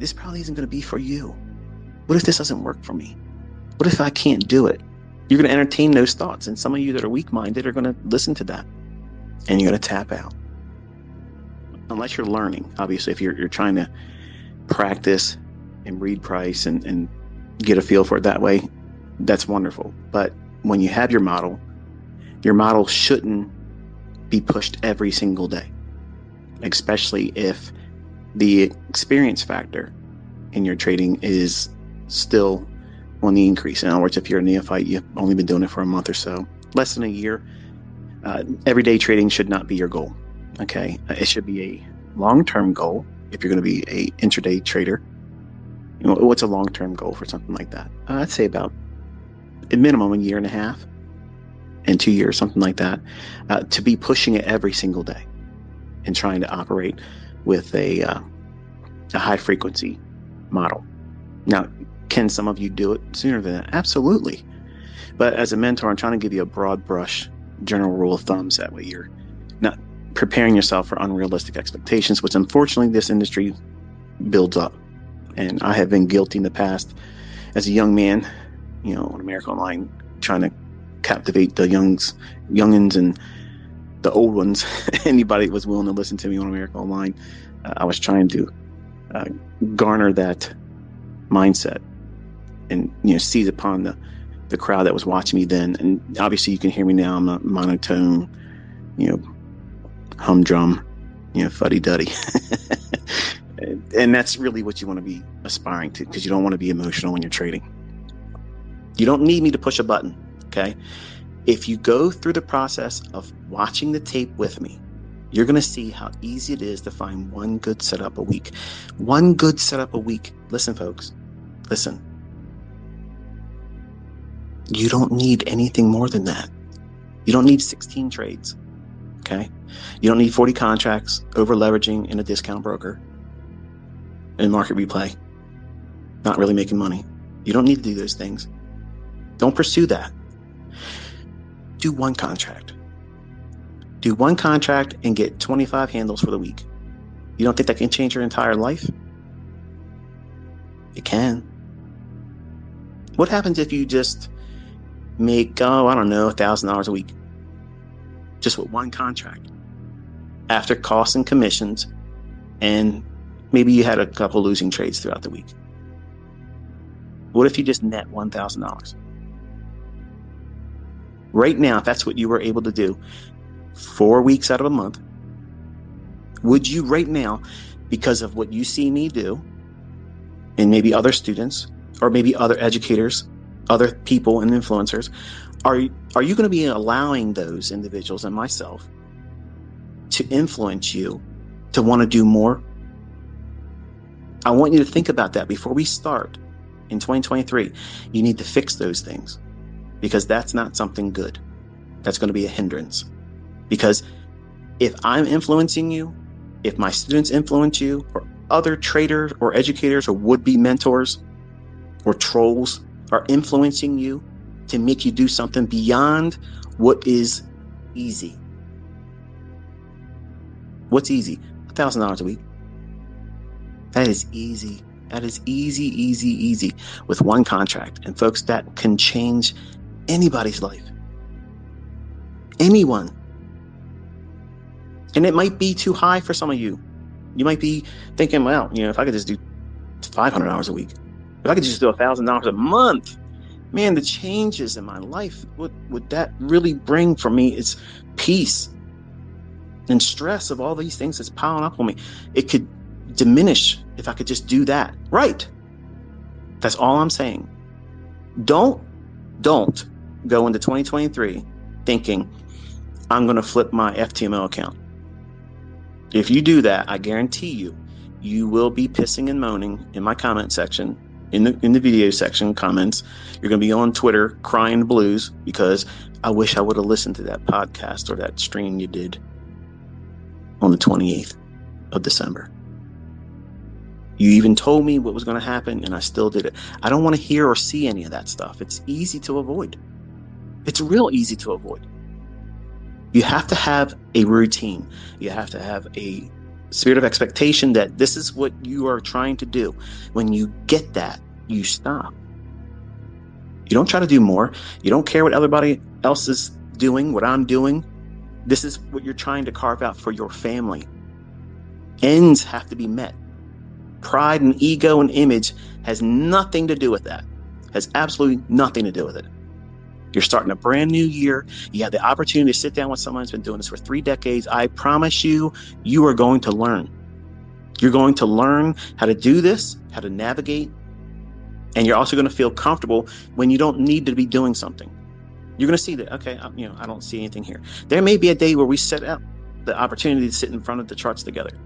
this probably isn't going to be for you. What if this doesn't work for me? What if I can't do it? You're going to entertain those thoughts. And some of you that are weak-minded are going to listen to that. And you're going to tap out. Unless you're learning, obviously, if you're trying to practice and read price and get a feel for it that way, that's wonderful. But when you have your model shouldn't be pushed every single day, especially if the experience factor in your trading is still on the increase. In other words, if you're a neophyte, you've only been doing it for a month or so, less than a year, everyday trading should not be your goal. Okay, it should be a long-term goal. If you're going to be a intraday trader, what's a long-term goal for something like that? I'd say about at minimum a year and a half and 2 years, something like that, to be pushing it every single day and trying to operate with a high frequency model. Now, can some of you do it sooner than that? Absolutely. But as a mentor, I'm trying to give you a broad brush general rule of thumbs. That way you're not preparing yourself for unrealistic expectations, which unfortunately this industry builds up. And I have been guilty in the past as a young man, on America Online, trying to captivate the youngins and the old ones. Anybody that was willing to listen to me on America Online, I was trying to garner that mindset and seize upon the crowd that was watching me then. And obviously you can hear me now. I'm a monotone, humdrum, fuddy-duddy. And that's really what you want to be aspiring to, because you don't want to be emotional when you're trading. You don't need me to push a button, okay? If you go through the process of watching the tape with me, you're going to see how easy it is to find one good setup a week. One good setup a week. Listen, folks, listen. You don't need anything more than that. You don't need 16 trades, okay? You don't need 40 contracts, over leveraging in a discount broker, and market replay, not really making money. You don't need to do those things. Don't pursue that. Do one contract. Do one contract and get 25 handles for the week. You don't think that can change your entire life? It can. What happens if you just make, $1,000 a week? Just with one contract. After costs and commissions, and maybe you had a couple losing trades throughout the week. What if you just net $1,000? Right now, if that's what you were able to do 4 weeks out of a month, would you right now, because of what you see me do, and maybe other students, or maybe other educators, other people and influencers, are you going to be allowing those individuals and myself to influence you to want to do more? I want you to think about that before we start in 2023. You need to fix those things, because that's not something good. That's going to be a hindrance. Because if I'm influencing you, if my students influence you, or other traders or educators or would-be mentors or trolls are influencing you to make you do something beyond what is easy. What's easy? $1,000 a week. That is easy. That is easy with one contract. And folks, that can change anybody's life. Anyone. And it might be too high for some of you. You might be thinking, well, if I could just do $500 a week, if I could just do $1,000 a month, man, the changes in my life, what would that really bring for me is peace and stress of all these things that's piling up on me. It could diminish if I could just do that. Right. That's all I'm saying. Don't go into 2023 thinking I'm going to flip my FTMO account. If you do that, I guarantee you will be pissing and moaning in my comment section, in the video section comments. You're going to be on Twitter crying blues because I wish I would have listened to that podcast or that stream you did on the 28th of December. You even told me what was going to happen, and I still did it. I don't want to hear or see any of that stuff. It's easy to avoid. It's real easy to avoid. You have to have a routine. You have to have a Spirit of expectation that this is what you are trying to do. When you get that, you stop. You don't try to do more. You don't care what everybody else is doing, what I'm doing. This is what you're trying to carve out for your family. Ends have to be met. Pride and ego and image has nothing to do with that. Has absolutely nothing to do with it. You're starting a brand new year. You have the opportunity to sit down with someone who's been doing this for 3 decades. I promise you, you are going to learn. You're going to learn how to do this, how to navigate, and you're also going to feel comfortable when you don't need to be doing something. You're going to see that, okay, I don't see anything here. There may be a day where we set up the opportunity to sit in front of the charts together,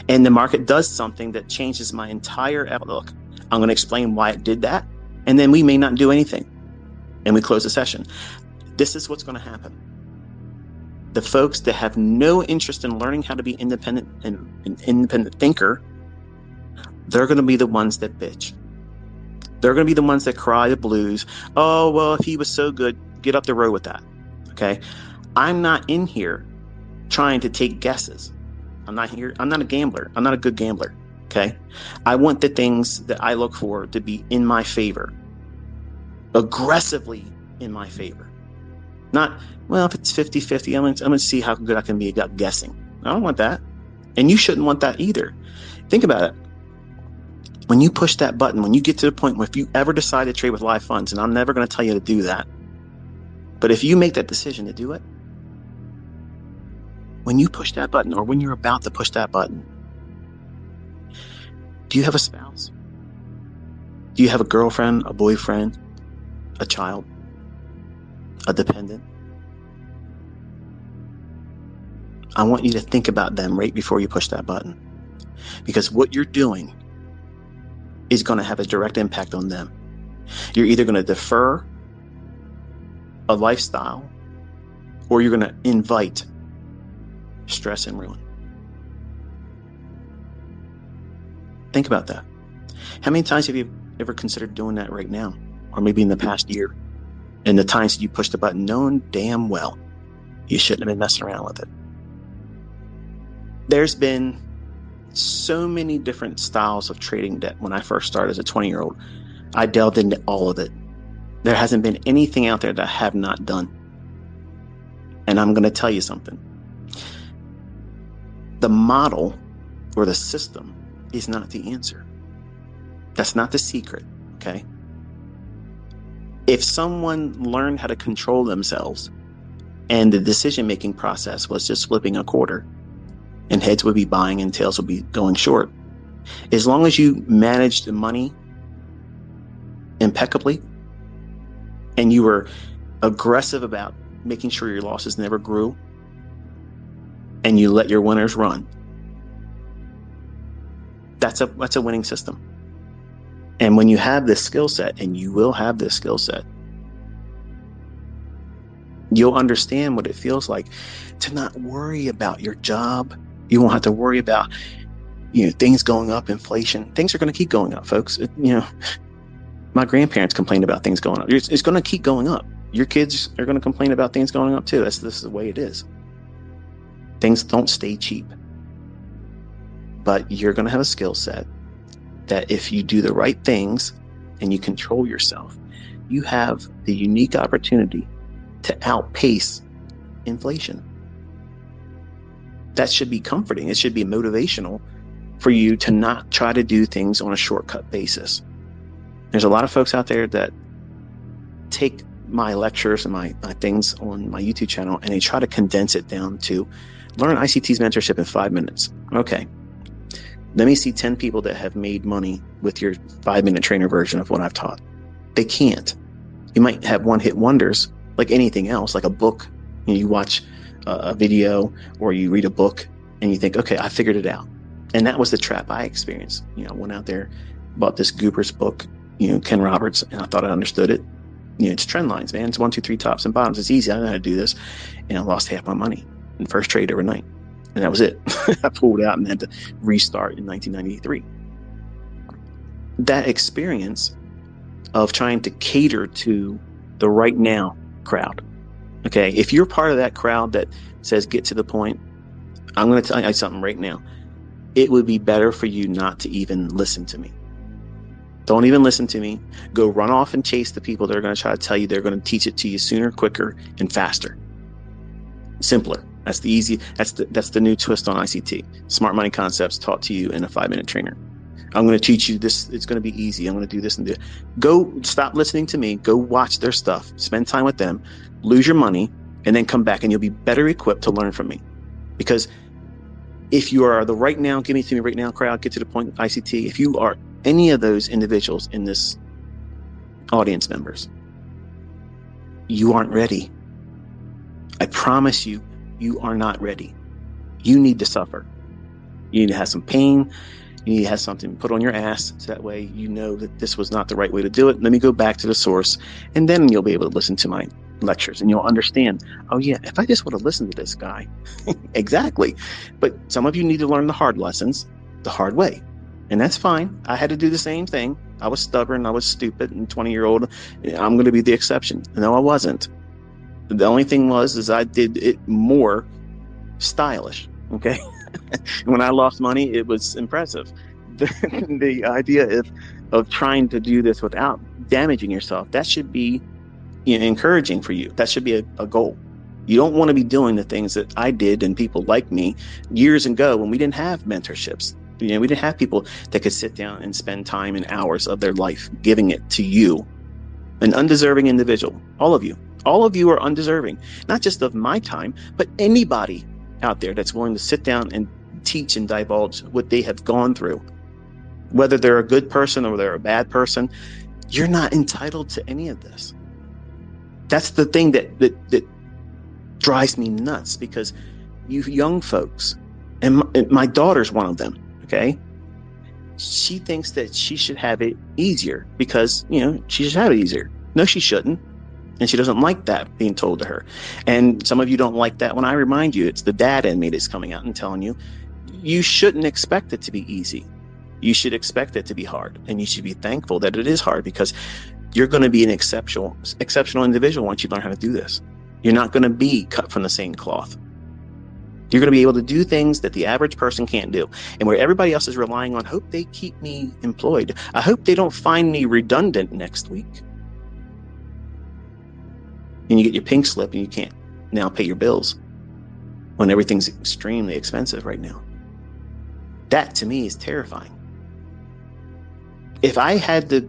and the market does something that changes my entire outlook. I'm going to explain why it did that, and then we may not do anything, and we close the session. This is what's going to happen. The folks that have no interest in learning how to be independent and an independent thinker, they're going to be the ones that bitch. They're going to be the ones that cry the blues. Oh, well, if he was so good, get up the road with that. Okay. I'm not in here trying to take guesses. I'm not a gambler. I'm not a good gambler. Okay. I want the things that I look for to be in my favor, aggressively in my favor. Not, well, if it's 50-50, I'm going to see how good I can be at guessing. I don't want that. And you shouldn't want that either. Think about it. When you push that button, when you get to the point where if you ever decide to trade with live funds, and I'm never going to tell you to do that, but if you make that decision to do it, when you push that button or when you're about to push that button, do you have a spouse? Do you have a girlfriend, a boyfriend, a child, a dependent? I want you to think about them right before you push that button, because what you're doing is going to have a direct impact on them. You're either going to defer a lifestyle or you're going to invite stress and ruin. Think about that. How many times have you ever considered doing that right now? Or maybe in the past year? And the times that you pushed the button knowing damn well you shouldn't have been messing around with it. There's been so many different styles of trading that when I first started as a 20-year-old, I delved into all of it. There hasn't been anything out there that I have not done. And I'm going to tell you something. The model or the system is not the answer. That's not the secret, okay? If someone learned how to control themselves and the decision-making process was just flipping a quarter, and heads would be buying and tails would be going short, as long as you managed the money impeccably and you were aggressive about making sure your losses never grew and you let your winners run, that's a winning system. And when you have this skill set, and you will have this skill set, you'll understand what it feels like to not worry about your job. You won't have to worry about, things going up, inflation. Things are going to keep going up, folks. My grandparents complained about things going up. It's going to keep going up. Your kids are going to complain about things going up too. This is the way it is. Things don't stay cheap. But you're going to have a skill set that if you do the right things and you control yourself, you have the unique opportunity to outpace inflation. That should be comforting. It should be motivational for you to not try to do things on a shortcut basis. There's a lot of folks out there that take my lectures and my things on my YouTube channel and they try to condense it down to learn ICT's mentorship in 5 minutes. Okay. Let me see 10 people that have made money with your 5-minute trainer version of what I've taught. They can't. You might have one-hit wonders like anything else, like a book. You watch a video or you read a book and you think, okay, I figured it out. And that was the trap I experienced. I went out there, bought this Goober's book, Ken Roberts, and I thought I understood it. It's trend lines, man. It's 1, 2, 3 tops and bottoms. It's easy. I know how to do this. And I lost half my money in the first trade overnight. And that was it. I pulled out and had to restart in 1993. That experience of trying to cater to the right now crowd. Okay, if you're part of that crowd that says get to the point, I'm going to tell you something right now. it would be better for you not to even listen to me. Don't even listen to me. Go run off and chase the people that are going to try to tell you they're going to teach it to you sooner, quicker, and faster. Simpler. That's the easy. That's the new twist on ICT. Smart money concepts taught to you in a 5-minute trainer. I'm going to teach you this. It's going to be easy. I'm going to do this and do. Go stop listening to me. Go watch their stuff. Spend time with them. Lose your money, and then come back, and you'll be better equipped to learn from me. Because if you are the right now, give me to me right now crowd, get to the point with ICT. If you are any of those individuals in this audience members, you aren't ready. I promise you, you are not ready. You need to suffer. You need to have some pain. You need to have something put on your ass so that way you know that this was not the right way to do it. Let me go back to the source, and then you'll be able to listen to my lectures and you'll understand, oh yeah, if I just would have listened to this guy. Exactly. But some of you need to learn the hard lessons the hard way. And that's fine. I had to do the same thing. I was stubborn. I was stupid and 20-year-old. I'm going to be the exception. No, I wasn't. The only thing is I did it more stylish. Okay. When I lost money, it was impressive. The idea of trying to do this without damaging yourself, that should be encouraging for you. That should be a goal. You don't want to be doing the things that I did and people like me years ago when we didn't have mentorships. We didn't have people that could sit down and spend time and hours of their life giving it to you, an undeserving individual. All of you are undeserving, not just of my time, but anybody out there that's willing to sit down and teach and divulge what they have gone through. Whether they're a good person or they're a bad person, you're not entitled to any of this. That's the thing that drives me nuts, because you young folks, and my daughter's one of them, okay? She thinks that she should have it easier because, she should have it easier. No, she shouldn't. And she doesn't like that being told to her. And some of you don't like that when I remind you, it's the dad in me that's coming out and telling you, you shouldn't expect it to be easy. You should expect it to be hard. And you should be thankful that it is hard, because you're going to be an exceptional individual once you learn how to do this. You're not going to be cut from the same cloth. You're going to be able to do things that the average person can't do. And where everybody else is relying on, hope they keep me employed. I hope they don't find me redundant next week. And you get your pink slip and you can't now pay your bills when everything's extremely expensive right now. That to me is terrifying. If I had to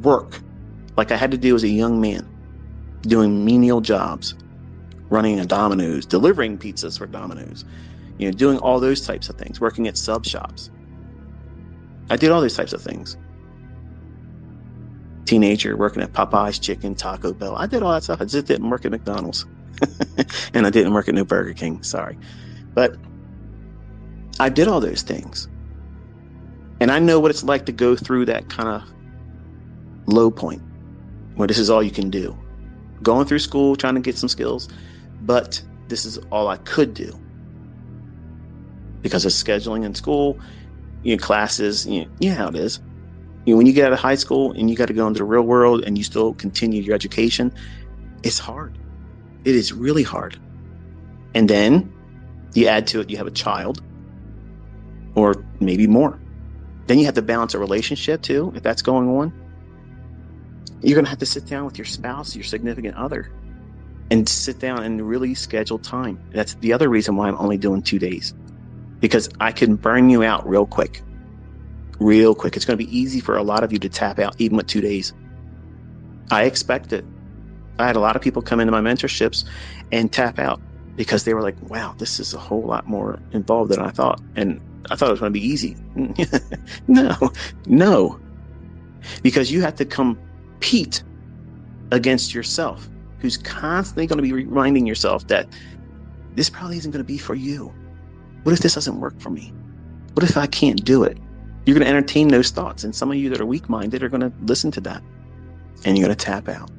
work like I had to do as a young man, doing menial jobs, running a Domino's, delivering pizzas for Domino's, doing all those types of things, working at sub shops. I did all those types of things. Teenager working at Popeye's Chicken, Taco Bell. I did all that stuff. I just didn't work at McDonald's. And I didn't work at no Burger King. Sorry. But I did all those things. And I know what it's like to go through that kind of low point where this is all you can do. Going through school, trying to get some skills, but this is all I could do because of scheduling in school, classes, you know how it is. When you get out of high school and you got to go into the real world and you still continue your education, it's hard. It is really hard. And then you add to it, you have a child, or maybe more. Then you have to balance a relationship too, if that's going on. You're going to have to sit down with your spouse, your significant other, and sit down and really schedule time. That's the other reason why I'm only doing 2 days, because I can burn you out real quick. Real quick. It's going to be easy for a lot of you to tap out even with 2 days. I expect it. I had a lot of people come into my mentorships and tap out because they were like, wow, this is a whole lot more involved than I thought. And I thought it was going to be easy. No. Because you have to compete against yourself, who's constantly going to be reminding yourself that this probably isn't going to be for you. What if this doesn't work for me? What if I can't do it? You're going to entertain those thoughts. And some of you that are weak-minded are going to listen to that. And you're going to tap out.